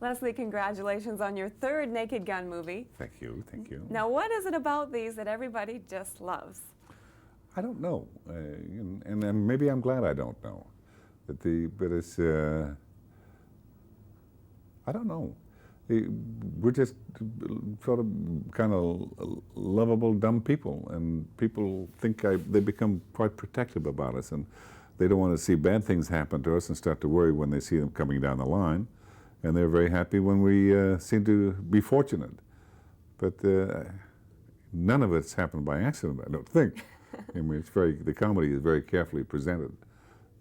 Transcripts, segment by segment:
Leslie, congratulations on your third Naked Gun movie. Thank you, thank you. Now, what is it about these that everybody just loves? I don't know, and maybe I'm glad I don't know. But it's, I don't know. We're just sort of kind of lovable, dumb people, and people think they become quite protective about us, and they don't want to see bad things happen to us and start to worry when they see them coming down the line, and they're very happy when we seem to be fortunate. But none of it's happened by accident, I don't think. I mean, the comedy is very carefully presented,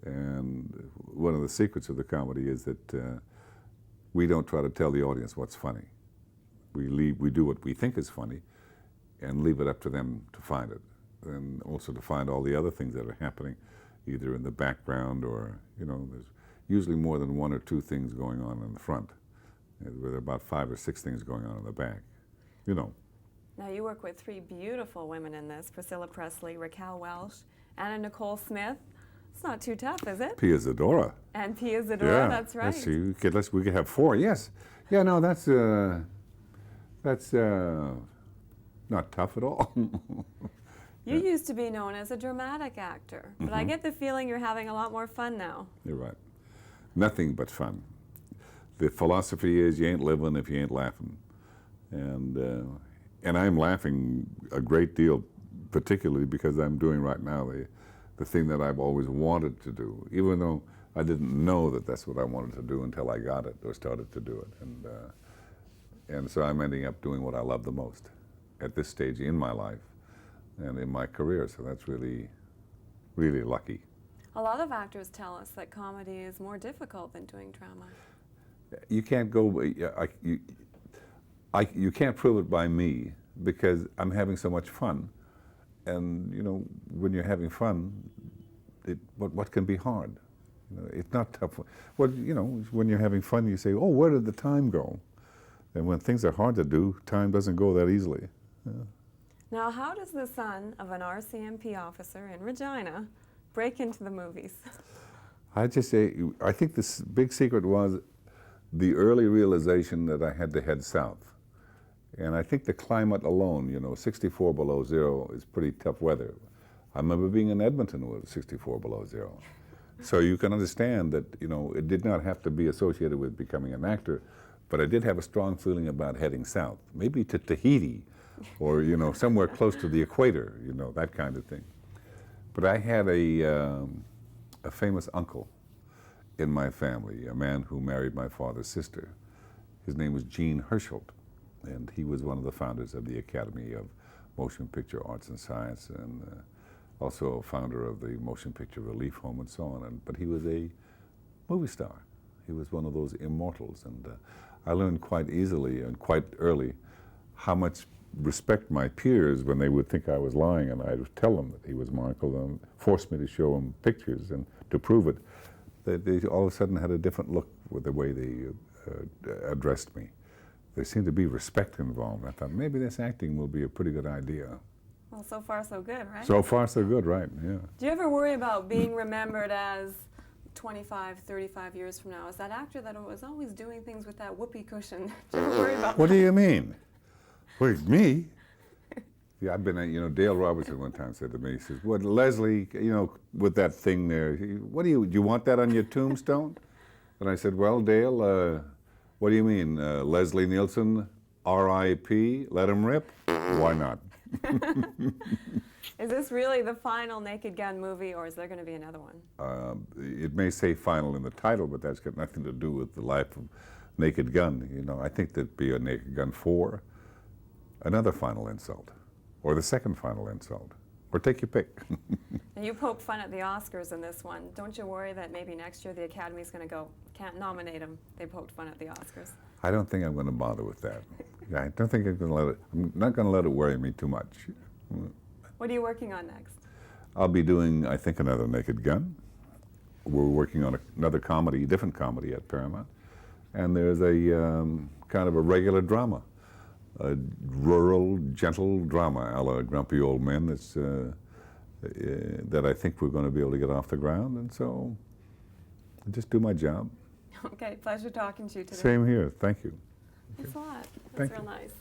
and one of the secrets of the comedy is that we don't try to tell the audience what's funny. We do what we think is funny and leave it up to them to find it, and also to find all the other things that are happening either in the background or, there's usually more than one or two things going on in the front, with about 5 or 6 things going on in the back, Now, you work with 3 beautiful women in this: Priscilla Presley, Raquel Welch, Anna Nicole Smith. It's not too tough, is it? Pia Zadora. And Pia Zadora, yeah, that's right. We could have 4, yes. Yeah, no, that's not tough at all. You used to be known as a dramatic actor, but I get the feeling you're having a lot more fun now. You're right. Nothing but fun. The philosophy is you ain't living if you ain't laughing. And I'm laughing a great deal, particularly because I'm doing right now the thing that I've always wanted to do, even though I didn't know that that's what I wanted to do until I got it or started to do it. And so I'm ending up doing what I love the most at this stage in my life and in my career. So that's really, really lucky. A lot of actors tell us that comedy is more difficult than doing drama. You can't go, you can't prove it by me because I'm having so much fun. And, when you're having fun, what can be hard? It's not tough. Well, when you're having fun, you say, oh, where did the time go? And when things are hard to do, time doesn't go that easily. Yeah. Now, how does the son of an RCMP officer in Regina break into the movies? I think this big secret was the early realization that I had to head south. And I think the climate alone, 64 below zero is pretty tough weather. I remember being in Edmonton with 64 below zero. So you can understand that, it did not have to be associated with becoming an actor, but I did have a strong feeling about heading south, maybe to Tahiti or, somewhere close to the equator, that kind of thing. But I had a famous uncle in my family, a man who married my father's sister. His name was Jean Hersholt. And he was one of the founders of the Academy of Motion Picture Arts and Science, and also a founder of the Motion Picture Relief Home and so on. But he was a movie star. He was one of those immortals. And I learned quite easily and quite early how much respect my peers when they would think I was lying, and I would tell them that he was my uncle and force me to show them pictures and to prove it. They all of a sudden had a different look with the way they addressed me. There seemed to be respect involved. I thought maybe this acting will be a pretty good idea. Well, so far so good, right? So far so good, right, yeah. Do you ever worry about being remembered as 25, 35 years from now as that actor that was always doing things with that whoopee cushion? Do you ever worry about What that? do you mean? Wait, me? Yeah, I've been, Dale Robertson one time said to me, he says, what, Leslie, with that thing there, do you want that on your tombstone? And I said, well, Dale, what do you mean, Leslie Nielsen, R.I.P., let him rip? Why not? Is this really the final Naked Gun movie, or is there going to be another one? It may say final in the title, but that's got nothing to do with the life of Naked Gun. I think there'd be a Naked Gun 4, another final insult, or the second final insult, or take your pick. And you poked fun at the Oscars in this one. Don't you worry that maybe next year the Academy's going to go, can't nominate him? They poked fun at the Oscars. I don't think I'm going to bother with that. I don't think I'm not going to let it worry me too much. What are you working on next? I'll be doing, I think, another Naked Gun. We're working on another comedy, different comedy at Paramount. And there's a kind of a regular drama, a rural, gentle drama, a la Grumpy Old Men, that's, that I think we're going to be able to get off the ground. And so, just do my job. Okay, pleasure talking to you today. Same here. Thank you. Thanks a lot. That's Thank real you. nice.